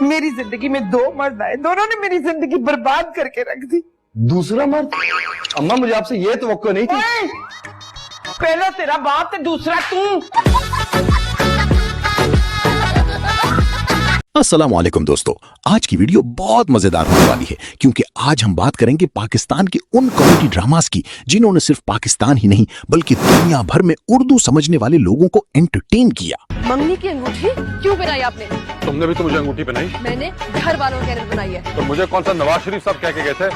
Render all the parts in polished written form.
मेरी जिंदगी में दो मर्द आए, दोनों ने मेरी जिंदगी बर्बाद करके रख दी। दूसरा मर्द? अम्मा मुझे आपसे ये तवक्को नहीं थी। पहला तेरा बाप तो दूसरा तू। अस्सलाम वालेकुम दोस्तों, आज की वीडियो बहुत मजेदार होने वाली है क्योंकि आज हम बात करेंगे पाकिस्तान के उन कॉमेडी ड्रामास की जिन्होंने सिर्फ पाकिस्तान ही नहीं बल्कि दुनिया भर में उर्दू समझने वाले लोगों को एंटरटेन किया। मंगनी की अंगूठी क्यों पहनाई आपने? तुमने भी तो मुझे अंगूठी पहनाई। मैंने घर वालों के कहने बनाई है। तो मुझे कौन सा नवाज शरीफ साहब कह के गए थे?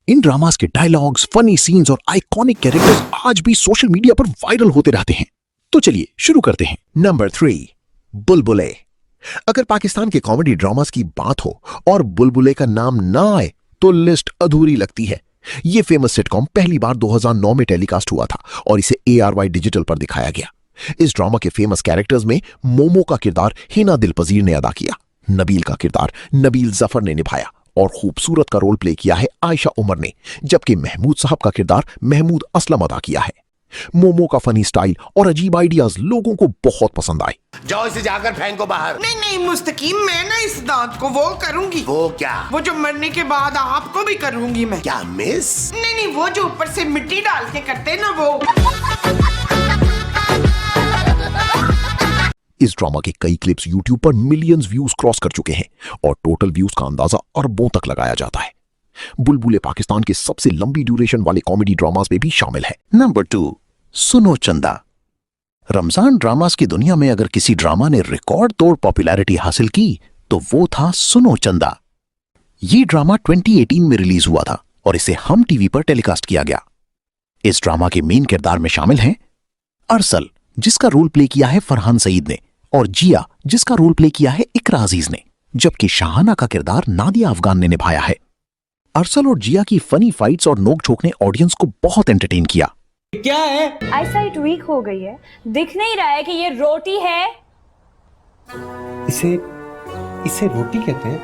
इन ड्रामास के डायलॉग्स, फनी सीन्स और आइकॉनिक कैरेक्टर्स आज भी सोशल मीडिया पर वायरल होते रहते हैं। तो चलिए शुरू करते हैं। नंबर 3, बुलबुले। अगर पाकिस्तान के कॉमेडी ड्रामास की बात हो और बुलबुले का नाम ना आए तो लिस्ट अधूरी लगती है। यह फेमस सिटकॉम पहली बार 2009 में टेलीकास्ट हुआ था और इसे ARY डिजिटल पर दिखाया गया। इस ड्रामा के फेमस कैरेक्टर्स में मोमो का किरदार हिना दिलपजीर ने अदा किया, नबील का किरदार नबील जफर ने निभाया और खूबसूरत का रोल प्ले किया है आयशा उमर ने, जबकि महमूद साहब का किरदार महमूद असलम अदा किया है। मोमो का फनी स्टाइल और अजीब आइडियाज लोगों को बहुत पसंद आए। जाओ इसे जाकर फेंको बाहर। नहीं नहीं मुस्तकीम, मैं ना इस दांत को वो करूंगी। वो क्या? वो जो मरने के बाद आपको भी करूंगी मैं। क्या मिस? नहीं नहीं, वो जो ऊपर से मिट्टी डाल के करते ना वो। इस ड्रामा के कई क्लिप्स YouTube पर मिलियंस व्यूज क्रॉस कर चुके हैं और टोटल व्यूज का अंदाजा अरबों तक लगाया जाता है। बुलबुले पाकिस्तान के सबसे लंबी ड्यूरेशन वाले कॉमेडी ड्रामास में भी शामिल है। नंबर 2, सुनो चंदा। रमजान ड्रामास की दुनिया में अगर किसी ड्रामा ने रिकॉर्ड तोड़ पॉपुलैरिटी हासिल की तो वो था सुनो चंदा। ये ड्रामा 2018 में रिलीज हुआ था और इसे हम टीवी पर टेलीकास्ट किया गया। इस ड्रामा के मेन किरदार में शामिल हैं अरसल, जिसका रोल प्ले किया है फरहान सईद ने, और जिया, जिसका रोल प्ले किया है इकरा अजीज ने, जबकि शाहाना का किरदार नादिया अफगान ने निभाया है। अरसल और जिया की फनी फाइट्स और नोक झोंक ने ऑडियंस को बहुत एंटरटेन किया। क्या है? आईसाइट वीक हो गई है, दिख नहीं रहा है कि ये रोटी है। इसे रोटी कहते हैं।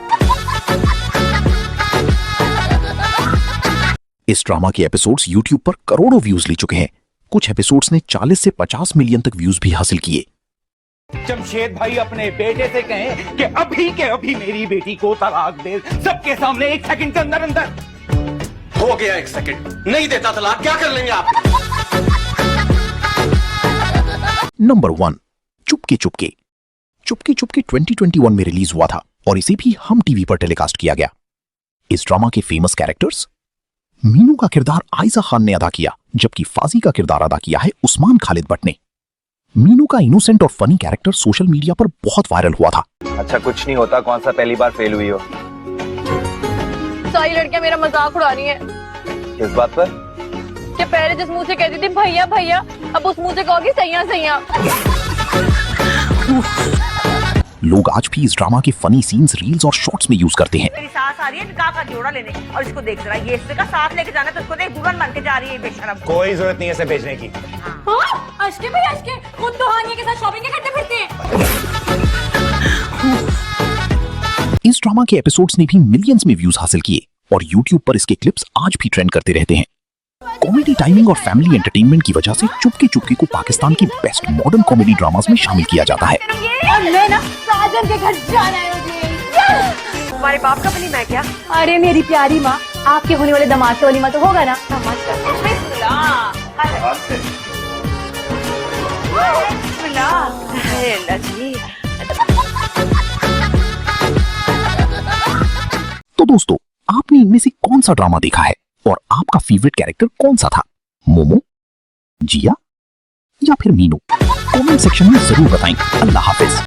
इस ड्रामा के एपिसोड्स YouTube पर करोड़ों व्यूज ले चुके हैं। कुछ एपिसोड्स ने 40 से 50 मिलियन तक व्यूज भी हासिल किए। जमशेद भाई अपने बेटे से कहें कि अभी के अभी मेरी बेटी को तलाक दे, सबके सामने 1 सेकंड के अंदर अंदर। हो गया 1 सेकंड, नहीं देता तलाक, क्या कर लेंगे आप? नंबर 1, चुपके चुपके। चुपके चुपके 2021 में रिलीज हुआ था और इसे भी हम टीवी पर टेलीकास्ट किया गया। इस ड्रामा के फेमस कैरेक्टर्स, मीनू का किरदार आयजा खान ने अदा किया, जबकि फाजी का किरदार अदा किया है उस्मान खालिद भट्ट ने। मीनू का इनोसेंट और फनी कैरेक्टर सोशल मीडिया पर बहुत वायरल हुआ था। अच्छा कुछ नहीं होता, कौन सा पहली बार फेल हुई हो? सारी लड़कियां मेरा मजाक उड़ा रही हैं। किस बात पर? कि पहले जिस मुंह से कहती थी भैया भैया, अब उस मुंह से कहोगी सैया सैया। लोग आज भी इस ड्रामा के फनी सीन्स रील्स और शॉर्ट्स में यूज करते हैं। मेरी सास आ रही है निकाह का जोड़ा लेने और इसको देख जरा, ये इसका साथ लेके जाना तो इसको देख दुल्हन बन के जा रही है बेशरम। कोई जरूरत नहीं है इसे भेजने की। अश्के भाई अश्के, खुद तो हानिया के साथ शॉपिंग करते फिरते हैं। इस ड्रामा के एपिसोड्स ने भी मिलियंस में व्यूज हासिल किए और YouTube पर इसके क्लिप्स आज भी ट्रेंड करते रहते हैं। कॉमेडी टाइमिंग और फैमिली एंटरटेनमेंट की वजह से चुपके चुपके को पाकिस्तान की बेस्ट मॉडर्न कॉमेडी ड्रामास में शामिल किया जाता है। और मैं ना साजन के घर जाना है मुझे। तुम्हारे बाप का बनी मैं क्या? अरे मेरी प्यारी माँ, आपके होने वाले दामाद का वलीमा तो होगा ना? तो दोस्तों, आपने इनमें से कौन सा ड्रामा देखा है और आपका फेवरेट कैरेक्टर कौन सा था? मोमो, जिया या फिर मीनू? कमेंट सेक्शन में जरूर बताएं। अल्लाह हाफिज।